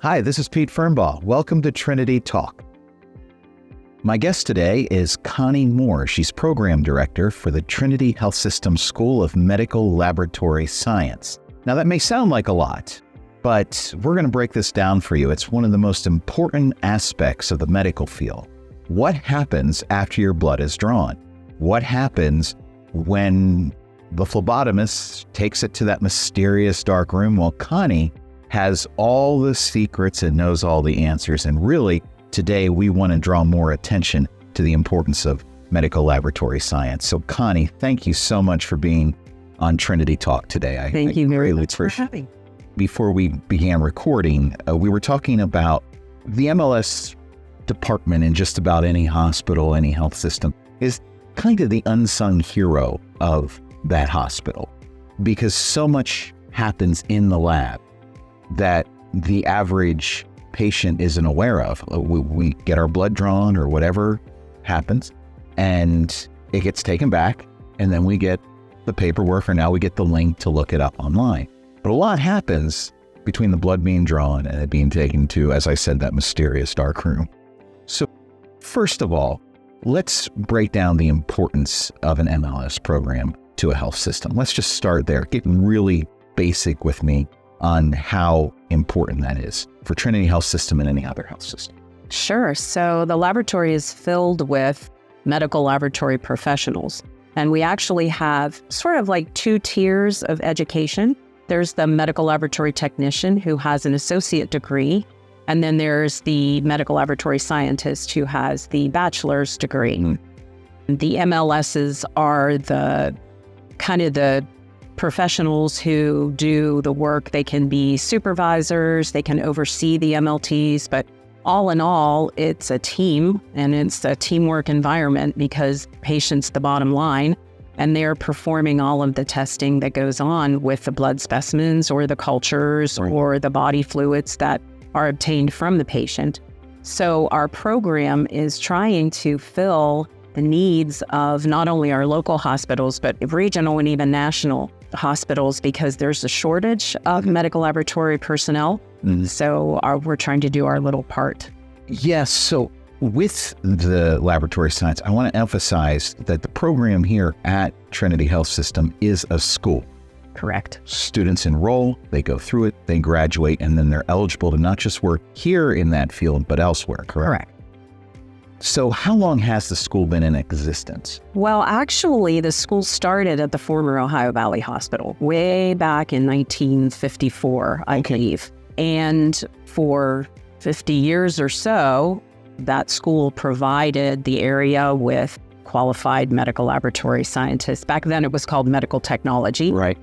Hi, this is Pete Fernbaugh. Welcome to Trinity Talk. My guest today is Connie Moore. She's Program Director for the Trinity Health System School of Medical Laboratory Science. Now, that may sound like a lot, but we're going to break this down for you. It's one of the most important aspects of the medical field. What happens after your blood is drawn? What happens when the phlebotomist takes it to that mysterious dark room? Well, Connie has all the secrets and knows all the answers. And really, today we want to draw more attention to the importance of medical laboratory science. So Connie, thank you so much for being on Trinity Talk today. Thank you very much for having me. Before we began recording, we were talking about the MLS department in just about any hospital, any health system is kind of the unsung hero of that hospital because so much happens in the lab that the average patient isn't aware of. We get our blood drawn or whatever happens, and it gets taken back, and then we get the paperwork, or now we get the link to look it up online. But a lot happens between the blood being drawn and it being taken to, as I said, that mysterious dark room. So first of all, let's break down the importance of an MLS program to a health system. Let's just start there, get really basic with me on how important that is for Trinity Health System and any other health system. Sure. So the laboratory is filled with medical laboratory professionals. And we actually have sort of like two tiers of education. There's the medical laboratory technician who has an associate degree. And then there's the medical laboratory scientist who has the bachelor's degree. The MLSs are the kind of the professionals who do the work. They can be supervisors, they can oversee the MLTs, but all in all, it's a team and it's a teamwork environment because patients, the bottom line, and they're performing all of the testing that goes on with the blood specimens or the cultures or the body fluids that are obtained from the patient. So our program is trying to fill the needs of not only our local hospitals, but regional and even national hospitals because there's a shortage of medical laboratory personnel. So we're trying to do our little part. Yes. So with the laboratory science, I want to emphasize that the program here at Trinity Health System is a school. Correct. Students enroll, they go through it, they graduate, and then they're eligible to not just work here in that field, but elsewhere, correct? Correct. So how long has the school been in existence? Well, actually, the school started at the former Ohio Valley Hospital way back in 1954, I believe. And for 50 years or so, that school provided the area with qualified medical laboratory scientists. Back then, it was called medical technology. Right.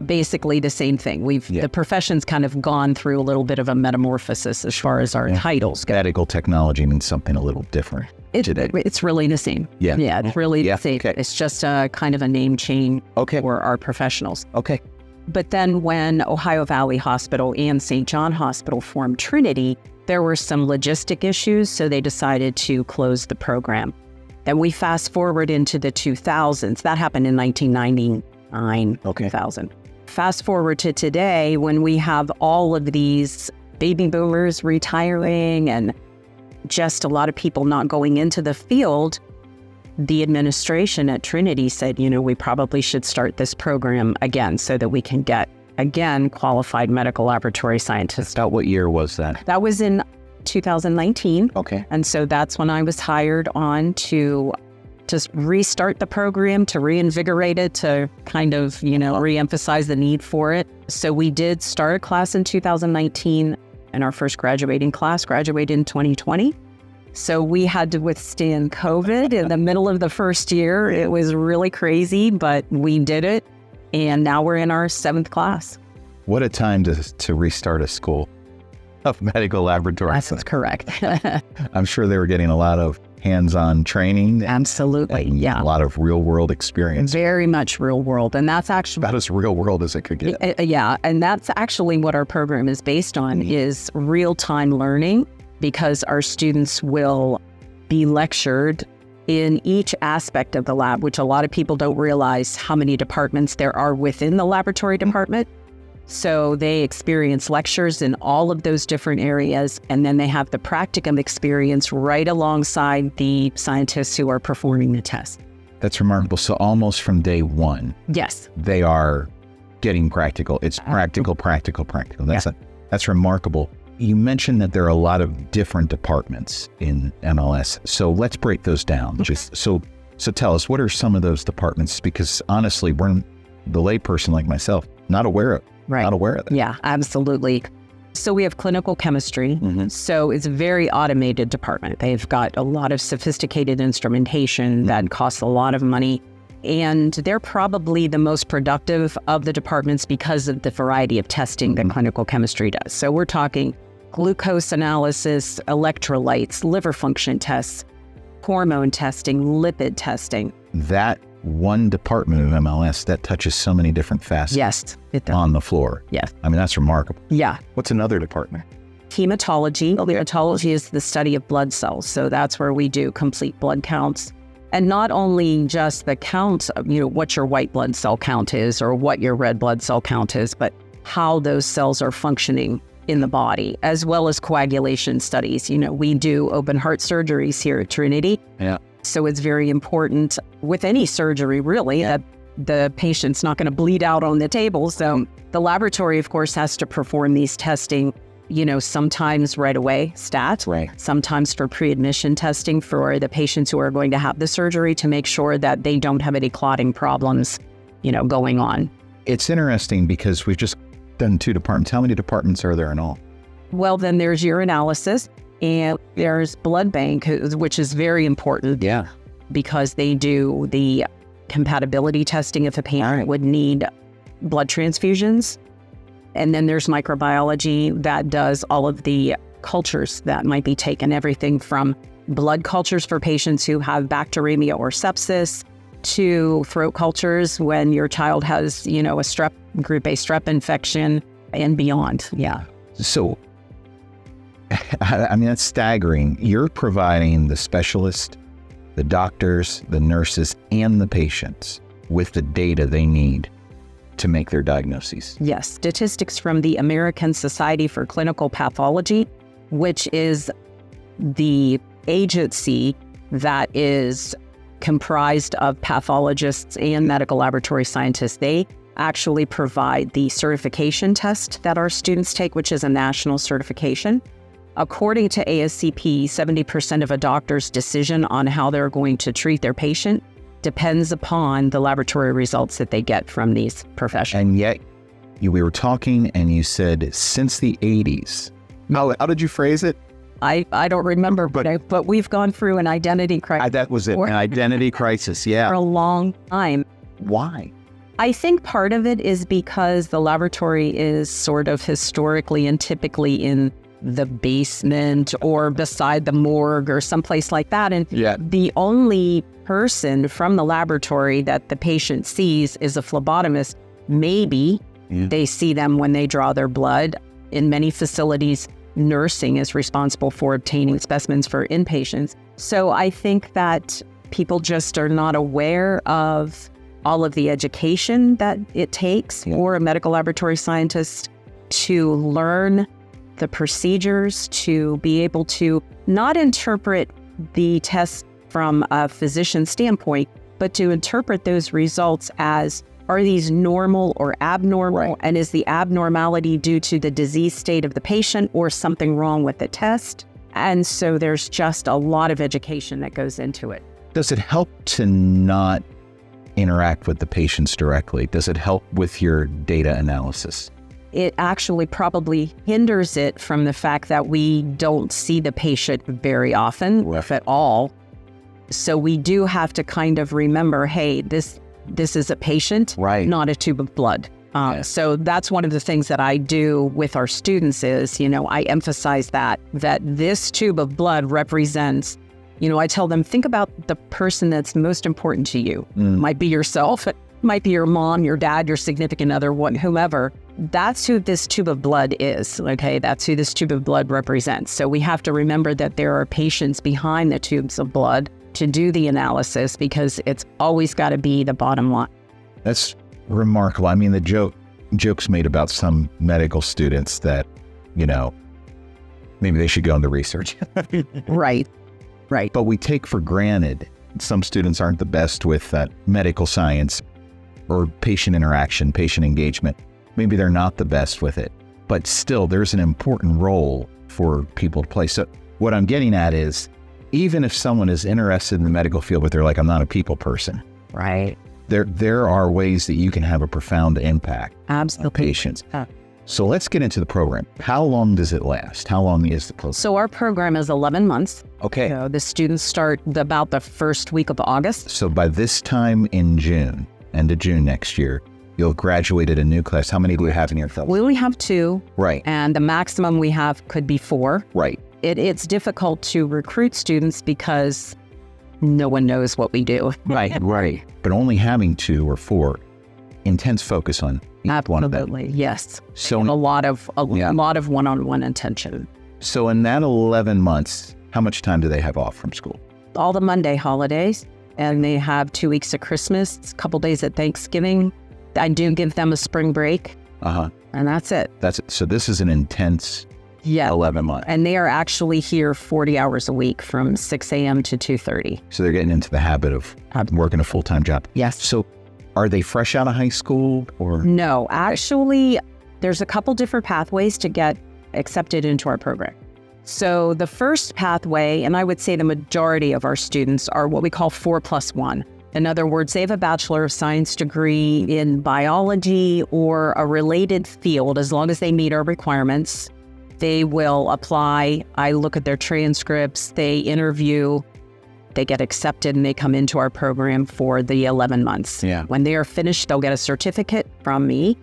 Basically the same thing. The profession's kind of gone through a little bit of a metamorphosis as far as our titles go. Medical technology means something a little different today. It's really the same. Yeah, it's really the same. Okay. It's just a kind of a name change for our professionals. Okay. But then when Ohio Valley Hospital and St. John Hospital formed Trinity, there were some logistic issues, so they decided to close the program. Then we fast forward into the 2000s. That happened in 1999, 2000. Fast forward to today when we have all of these baby boomers retiring and just a lot of people not going into the field, the administration at Trinity said, we probably should start this program again so that we can get, again, qualified medical laboratory scientists. About what year was that? That was in 2019. Okay. And so that's when I was hired on to just restart the program, to reinvigorate it, to kind of, reemphasize the need for it. So we did start a class in 2019, and our first graduating class graduated in 2020. So we had to withstand COVID in the middle of the first year. It was really crazy, but we did it. And now we're in our 7th class. What a time to restart a school of medical laboratory. That's correct. I'm sure they were getting a lot of hands-on training. Absolutely, A lot of real-world experience. Very much real world. And that's actually about as real world as it could get. Yeah, and that's actually what our program is based on, is real-time learning, because our students will be lectured in each aspect of the lab, which a lot of people don't realize how many departments there are within the laboratory department. So they experience lectures in all of those different areas, and then they have the practicum experience right alongside the scientists who are performing the test. That's remarkable. So almost from day one, Yes. they are getting practical. It's practical. That's remarkable. You mentioned that there are a lot of different departments in MLS. So let's break those down. So tell us, what are some of those departments? Because honestly, we're the layperson like myself, not aware of that. Yeah, absolutely. So we have clinical chemistry. So it's a very automated department. They've got a lot of sophisticated instrumentation that costs a lot of money. And they're probably the most productive of the departments because of the variety of testing that clinical chemistry does. So we're talking glucose analysis, electrolytes, liver function tests, hormone testing, lipid testing. That one department of MLS that touches so many different facets. Yes, it does. On the floor. Yes. I mean, that's remarkable. Yeah. What's another department? Hematology. Hematology is the study of blood cells. So that's where we do complete blood counts. And not only just the count of, what your white blood cell count is or what your red blood cell count is, but how those cells are functioning in the body, as well as coagulation studies. We do open heart surgeries here at Trinity. Yeah. So it's very important with any surgery, really, that the patient's not going to bleed out on the table. So the laboratory, of course, has to perform these testing, sometimes right away, sometimes for pre-admission testing for the patients who are going to have the surgery to make sure that they don't have any clotting problems, going on. It's interesting because we've just done 2 departments. How many departments are there in all? Well, then there's urinalysis and there's blood bank, which is very important. Yeah. Because they do the compatibility testing if a patient would need blood transfusions. And then there's microbiology that does all of the cultures that might be taken, everything from blood cultures for patients who have bacteremia or sepsis to throat cultures when your child has, a group A strep infection and beyond. Yeah. So, I mean, that's staggering. You're providing the specialist, the doctors, the nurses, and the patients with the data they need to make their diagnoses. Yes. Statistics from the American Society for Clinical Pathology, which is the agency that is comprised of pathologists and medical laboratory scientists. They actually provide the certification test that our students take, which is a national certification. According to ASCP, 70% of a doctor's decision on how they're going to treat their patient depends upon the laboratory results that they get from these professionals. And yet, we were talking and you said since the 80s. How did you phrase it? I don't remember, but we've gone through an identity crisis. That was it, an identity crisis, yeah. For a long time. Why? I think part of it is because the laboratory is sort of historically and typically in the basement or beside the morgue or someplace like that. And the only person from the laboratory that the patient sees is a phlebotomist. Maybe they see them when they draw their blood. In many facilities, nursing is responsible for obtaining specimens for inpatients. So I think that people just are not aware of all of the education that it takes for a medical laboratory scientist to learn the procedures, to be able to not interpret the test from a physician standpoint, but to interpret those results as, are these normal or abnormal? Right. And is the abnormality due to the disease state of the patient or something wrong with the test? And so there's just a lot of education that goes into it. Does it help to not interact with the patients directly? Does it help with your data analysis? It actually probably hinders it from the fact that we don't see the patient very often, if at all. So we do have to kind of remember, hey, this is a patient, not a tube of blood. So that's one of the things that I do with our students is, I emphasize that this tube of blood represents, I tell them, think about the person that's most important to you. Might be yourself, it might be your mom, your dad, your significant other, whomever. That's who this tube of blood is, okay? That's who this tube of blood represents. So we have to remember that there are patients behind the tubes of blood to do the analysis because it's always got to be the bottom line. That's remarkable. I mean, the joke jokes made about some medical students that, maybe they should go into research. Right. But we take for granted some students aren't the best with medical science or patient interaction, patient engagement. Maybe they're not the best with it, but still there's an important role for people to play. So what I'm getting at is, even if someone is interested in the medical field, but they're like, I'm not a people person. Right. There are ways that you can have a profound impact Absolutely. on patients. So let's get into the program. How long does it last? How long is the program? So our program is 11 months. Okay. So the students start about the first week of August. So by this time in June, end of June next year, you'll graduate at a new class. How many do you have in your class? We only have 2. Right. And the maximum we have could be 4. Right. It's difficult to recruit students because no one knows what we do. Right. But only having 2 or 4, intense focus on each one of them. Absolutely, yes. So a lot of one-on-one attention. So in that 11 months, how much time do they have off from school? All the Monday holidays, and they have 2 weeks of Christmas, a couple days at Thanksgiving. I do give them a spring break, and that's it. That's it. So this is an intense 11 months. And they are actually here 40 hours a week from 6 a.m. to 2:30. So they're getting into the habit of working a full-time job. Yes. So are they fresh out of high school or? No, actually, there's a couple different pathways to get accepted into our program. So the first pathway, and I would say the majority of our students, are what we call 4+1. In other words, they have a Bachelor of Science degree in biology or a related field. As long as they meet our requirements, they will apply. I look at their transcripts, they interview, they get accepted, and they come into our program for the 11 months. Yeah. When they are finished, they'll get a certificate from me,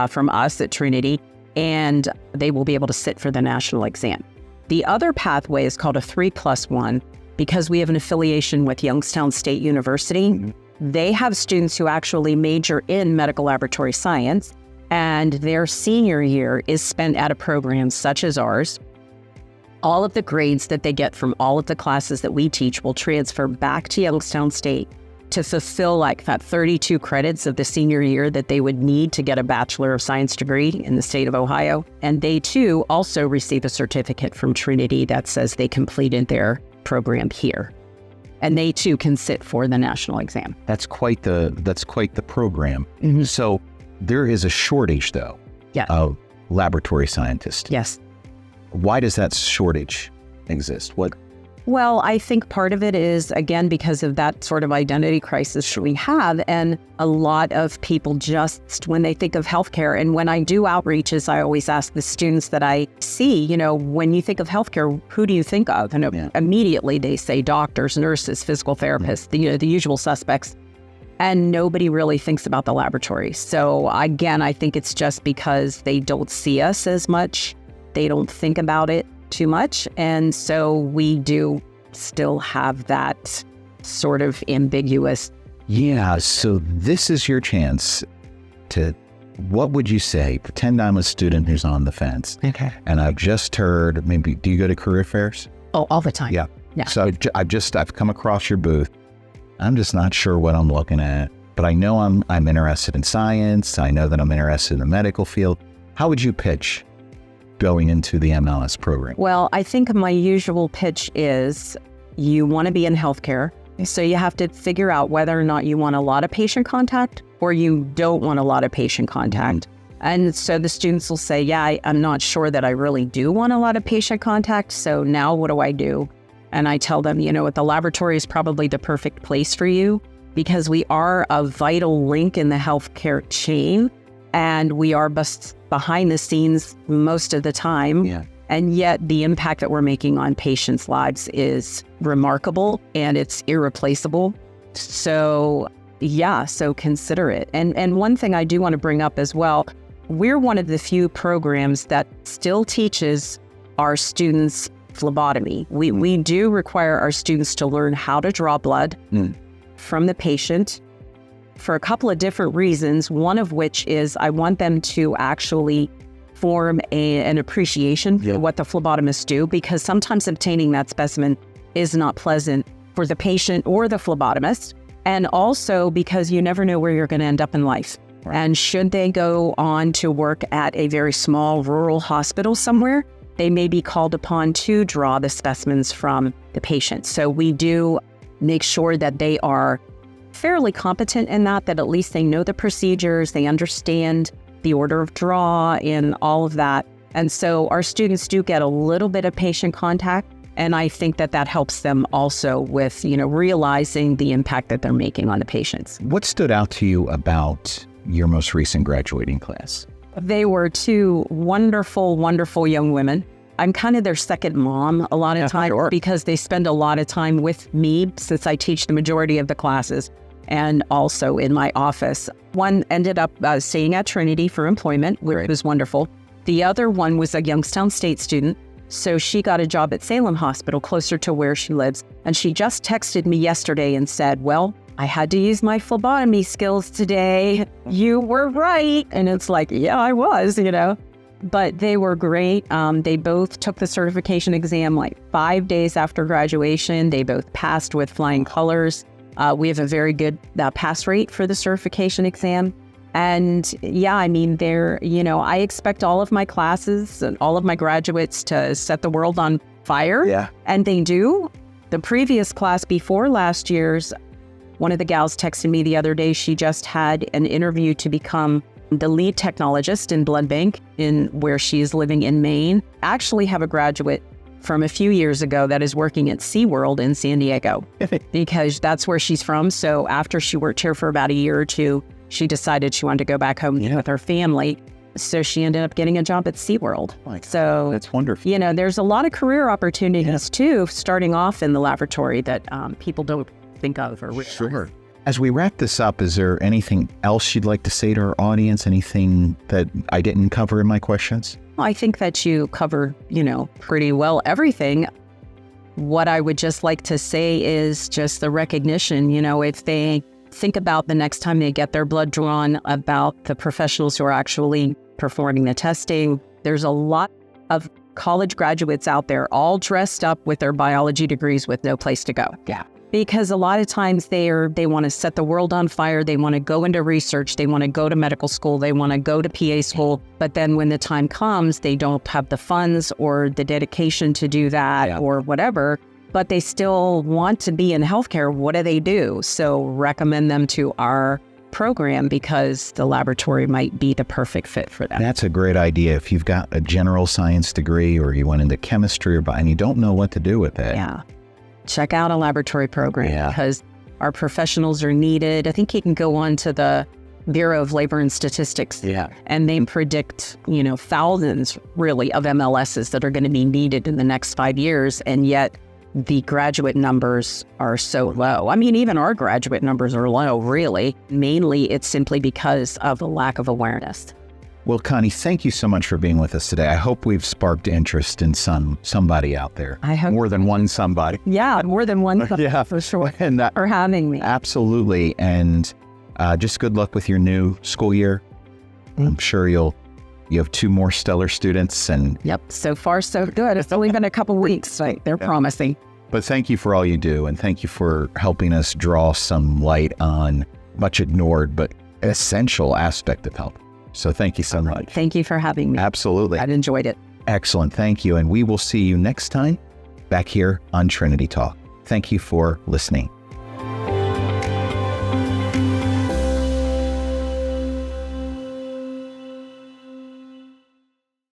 from us at Trinity, and they will be able to sit for the national exam. The other pathway is called a 3+1 because we have an affiliation with Youngstown State University. They have students who actually major in medical laboratory science, and their senior year is spent at a program such as ours. All of the grades that they get from all of the classes that we teach will transfer back to Youngstown State to fulfill like that 32 credits of the senior year that they would need to get a Bachelor of Science degree in the state of Ohio. And they too also receive a certificate from Trinity that says they completed their program here. And they too can sit for the national exam. That's quite the program. So there is a shortage though of laboratory scientists. Yes. Why does that shortage exist? Well, I think part of it is, again, because of that sort of identity crisis we have. And a lot of people just, when they think of healthcare, and when I do outreaches, I always ask the students that I see, when you think of healthcare, who do you think of? And immediately they say doctors, nurses, physical therapists, the usual suspects. And nobody really thinks about the laboratory. So again, I think it's just because they don't see us as much. They don't think about it too much. And so we do still have that sort of ambiguous. Yeah. So this is your chance to, what would you say? Pretend I'm a student who's on the fence. Okay. And I've just heard, maybe, do you go to career fairs? Oh, all the time. Yeah. Yeah. So I've come across your booth. I'm just not sure what I'm looking at, but I know I'm interested in science. I know that I'm interested in the medical field. How would you pitch going into the MLS program? Well, I think my usual pitch is you want to be in healthcare. So you have to figure out whether or not you want a lot of patient contact or you don't want a lot of patient contact. And so the students will say, yeah, I'm not sure that I really do want a lot of patient contact. So now what do I do? And I tell them, the laboratory is probably the perfect place for you because we are a vital link in the healthcare chain and we are behind the scenes most of the time. Yeah. And yet the impact that we're making on patients' lives is remarkable and it's irreplaceable. So consider it. And one thing I do want to bring up as well, we're one of the few programs that still teaches our students phlebotomy. We do require our students to learn how to draw blood from the patient for a couple of different reasons, one of which is I want them to actually form an appreciation for what the phlebotomists do, because sometimes obtaining that specimen is not pleasant for the patient or the phlebotomist, and also because you never know where you're going to end up in life. Right. And should they go on to work at a very small rural hospital somewhere, they may be called upon to draw the specimens from the patient. So we do make sure that they are fairly competent in that at least they know the procedures, they understand the order of draw and all of that. And so our students do get a little bit of patient contact. And I think that that helps them also with, realizing the impact that they're making on the patients. What stood out to you about your most recent graduating class? They were two wonderful, wonderful young women. I'm kind of their second mom a lot of times sure. because they spend a lot of time with me since I teach the majority of the classes and also in my office. One ended up staying at Trinity for employment, which was wonderful. The other one was a Youngstown State student. So she got a job at Salem Hospital closer to where she lives. And she just texted me yesterday and said, well, I had to use my phlebotomy skills today. You were right. And it's like, yeah, I was, But they were great. They both took the certification exam like 5 days after graduation. They both passed with flying colors. We have a very good pass rate for the certification exam. And yeah, I mean, I expect all of my classes and all of my graduates to set the world on fire. Yeah. And they do. The previous class before last year's, one of the gals texted me the other day, she just had an interview to become the lead technologist in blood bank in where she is living in Maine. Actually have a graduate from a few years ago that is working at SeaWorld in San Diego because that's where she's from. So after she worked here for about a year or two, she decided she wanted to go back home with her family. So she ended up getting a job at SeaWorld. So that's wonderful. There's a lot of career opportunities too, starting off in the laboratory that people don't think of or realize. Sure. As we wrap this up, is there anything else you'd like to say to our audience? Anything that I didn't cover in my questions? I think that you cover, pretty well everything. What I would just like to say is just the recognition, if they think about the next time they get their blood drawn, about the professionals who are actually performing the testing. There's a lot of college graduates out there all dressed up with their biology degrees with no place to go. Yeah. Because a lot of times they want to set the world on fire. They want to go into research. They want to go to medical school. They want to go to PA school. But then when the time comes, they don't have the funds or the dedication to do that or whatever. But they still want to be in healthcare. What do? So recommend them to our program because the laboratory might be the perfect fit for them. That's a great idea. If you've got a general science degree or you went into chemistry and you don't know what to do with it. Yeah. Check out a laboratory program because our professionals are needed. I think you can go on to the Bureau of Labor and Statistics. And they predict, thousands really of MLSs that are going to be needed in the next 5 years. And yet the graduate numbers are so low. I mean, even our graduate numbers are low, really. Mainly it's simply because of a lack of awareness. Well, Connie, thank you so much for being with us today. I hope we've sparked interest in somebody out there. I hope more than one somebody. Yeah, more than one for sure. And for having me. Absolutely. And just good luck with your new school year. I'm sure you have 2 more stellar students. And yep, so far so good. It's only been a couple weeks, right? They're promising. But thank you for all you do, and thank you for helping us draw some light on much ignored but essential aspect of health. So thank you so much. Thank you for having me. Absolutely. I've enjoyed it. Excellent. Thank you. And we will see you next time back here on Trinity Talk. Thank you for listening.